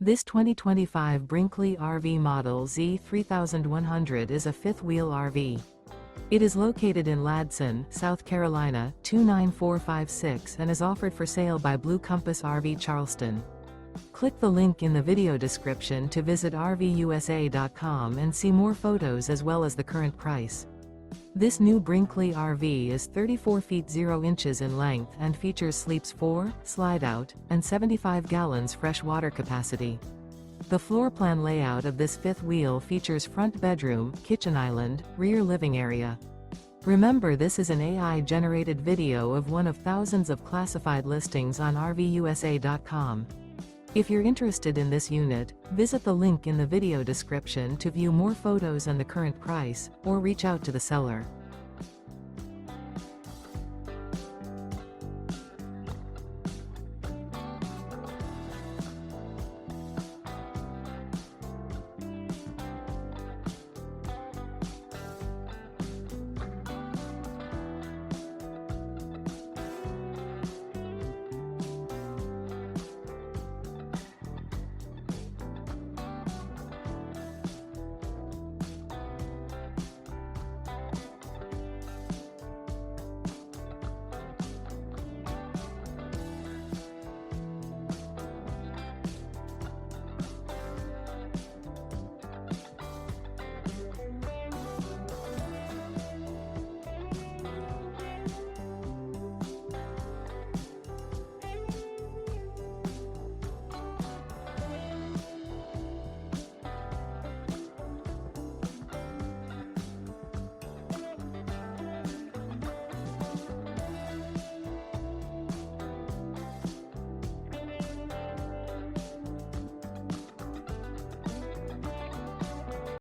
This 2025 Brinkley RV Model Z 3100 is a fifth-wheel RV. It is located in Ladson, South Carolina, 29456 and is offered for sale by Blue Compass RV Charleston. Click the link in the video description to visit RVUSA.com and see more photos as well as the current price. This new Brinkley RV is 34 feet 0 inches in length and features sleeps 4, slide-out, and 75 gallons fresh water capacity. The floor plan layout of this fifth wheel features front bedroom, kitchen island, rear living area. Remember, this is an AI-generated video of one of thousands of classified listings on RVUSA.com. If you're interested in this unit, visit the link in the video description to view more photos and the current price, or reach out to the seller.